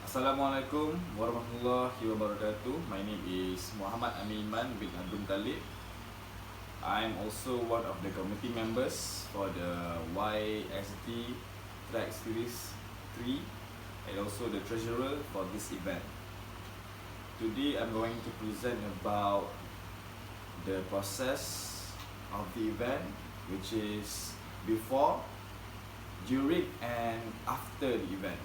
Assalamualaikum warahmatullahi wabarakatuh. My name is Muhammad IMAN bin Abdul Talib. I'm also one of the committee members for the YSD Track Series 3 and also the treasurer for this event. Today I'm going to present about the process of the event, which is before, during and after the event.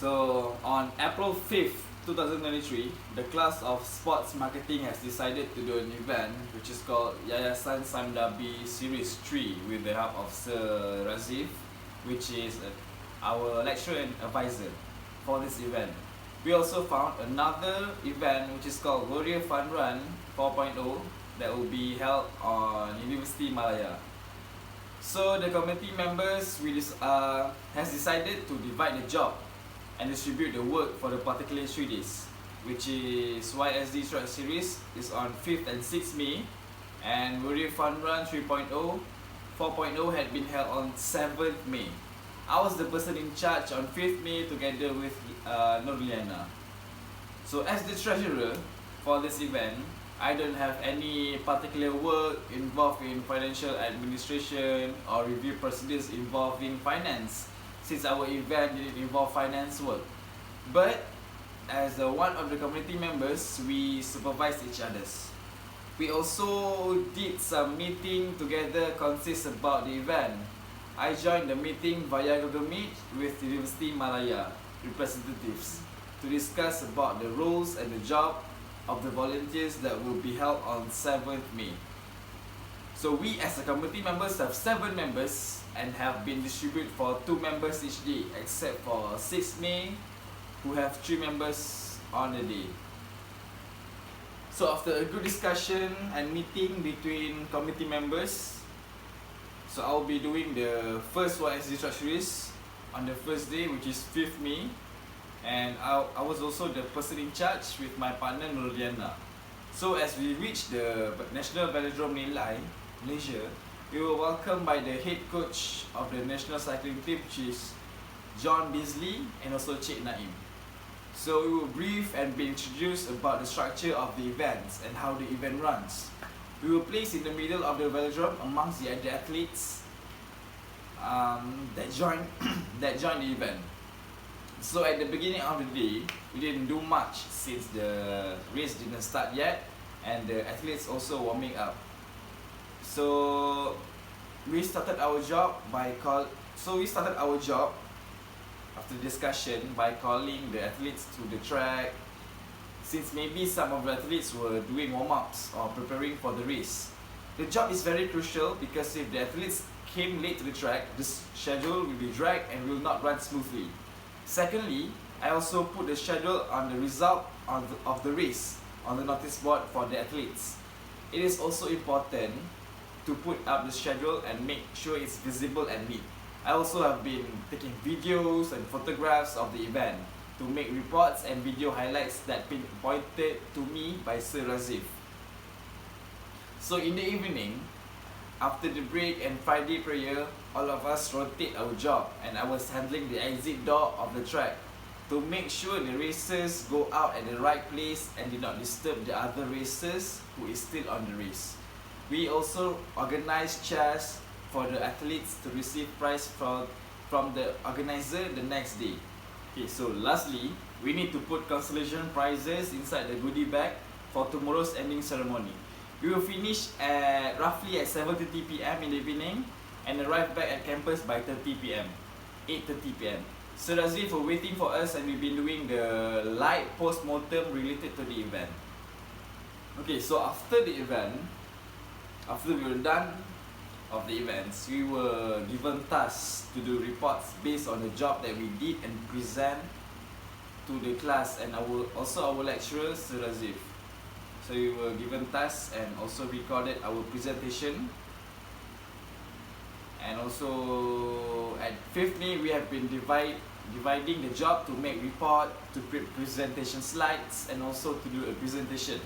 So on April 5th, 2023, the class of sports marketing has decided to do an event which is called Yayasan Samdabi Series 3 with the help of Sir Razif, which is our lecturer and advisor for this event. We also found another event which is called Warrior Fun Run 4.0 that will be held on University Malaya. So the committee members has decided to divide the job and distribute the work for the particular 3 days, which is YSD Track Series is on 5th and 6th May, and Warrior Fun Run 3.0, 4.0 had been held on 7th May. I was the person in charge on 5th May together with Nurliana. So as the treasurer for this event, I don't have any particular work involved in financial administration or review procedures involving finance, since our event didn't involve finance work. But as one of the community members, we supervised each others. We also did some meeting together consist about the event. I joined the meeting via Google Meet with University Malaya representatives to discuss about the roles and the job of the volunteers that will be held on 7th May. So we as a committee members have 7 members and have been distributed for 2 members each day, except for 6th May who have 3 members on the day. So after a good discussion and meeting between committee members, so I'll be doing the first YSD Track Series on the first day, which is 5th May, and I was also the person in charge with my partner Nurliana. So as we reach the National Velodrome Nilai, Malaysia, we were welcomed by the head coach of the national cycling team, which is John Beasley, and also Cik Naim. So we will brief and be introduced about the structure of the events and how the event runs. We were placed in the middle of the velodrome amongst the other athletes that joined the event. So at the beginning of the day, we didn't do much since the race didn't start yet, and the athletes also warming up. So we started our job after discussion by calling the athletes to the track, since maybe some of the athletes were doing warm-ups or preparing for the race. The job is very crucial because if the athletes came late to the track, the schedule will be dragged and will not run smoothly. Secondly, I also put the schedule on the result of the race on the notice board for the athletes. It is also important to put up the schedule and make sure it's visible and neat. I also have been taking videos and photographs of the event to make reports and video highlights that been pointed to me by Sir Razif. So in the evening, after the break and Friday prayer, all of us rotate our job, and I was handling the exit door of the track to make sure the racers go out at the right place and did not disturb the other racers who is still on the race. We also organized chairs for the athletes to receive prize from the organizer the next day. Okay, so lastly, we need to put consolation prizes inside the goodie bag for tomorrow's ending ceremony. We will finish at roughly at 7:30 PM in the evening and arrive back at campus by 8:30 PM. So Razif were waiting for us, and we've been doing the light post-mortem related to the event. Okay, so after we were done of the events, we were given tasks to do reports based on the job that we did and present to the class and our lecturer Sir Razif. So we were given tasks and also recorded our presentation. And also at 5th May, we have been dividing the job to make report, to create presentation slides, and also to do a presentation.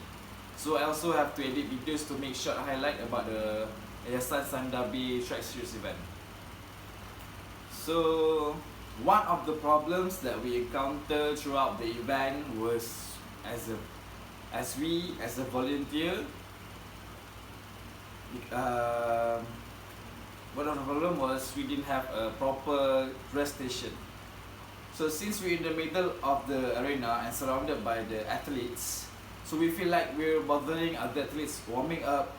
So I also have to edit videos to make short highlight about the Yayasan Samdabi Track Series event. So one of the problems that we encountered throughout the event was as a volunteer, one of the problem was we didn't have a proper rest station. So since we're in the middle of the arena and surrounded by the athletes, so we feel like we're bothering other athletes warming up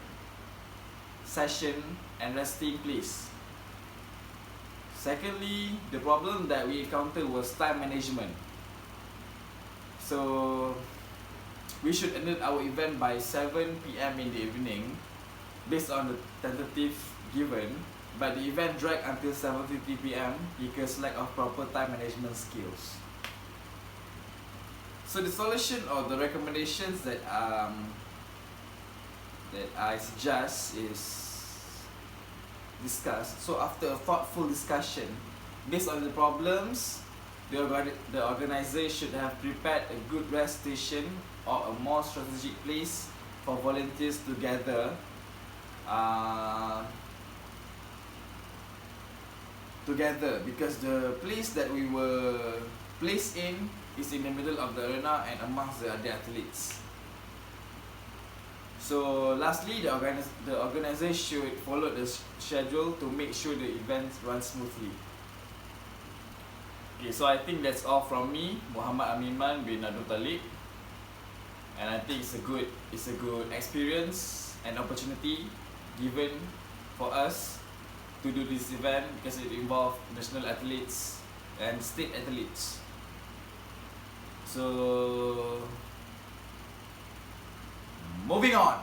session and resting place. Secondly, the problem that we encountered was time management. So we should end our event by 7 PM in the evening based on the tentative given, but the event dragged until 7:50 PM because lack of proper time management skills. So the solution or the recommendations that I suggest is discussed. So after a thoughtful discussion, based on the problems, the organizer should have prepared a good rest station or a more strategic place for volunteers to gather because the place that we were placed in is in the middle of the arena and amongst the other athletes. So lastly, the organizer should follow the schedule to make sure the event runs smoothly. Okay, so I think that's all from me, Muhammad IMAN bin Abdul Talib, and I think it's a good experience and opportunity given for us to do this event because it involves national athletes and state athletes. So moving on.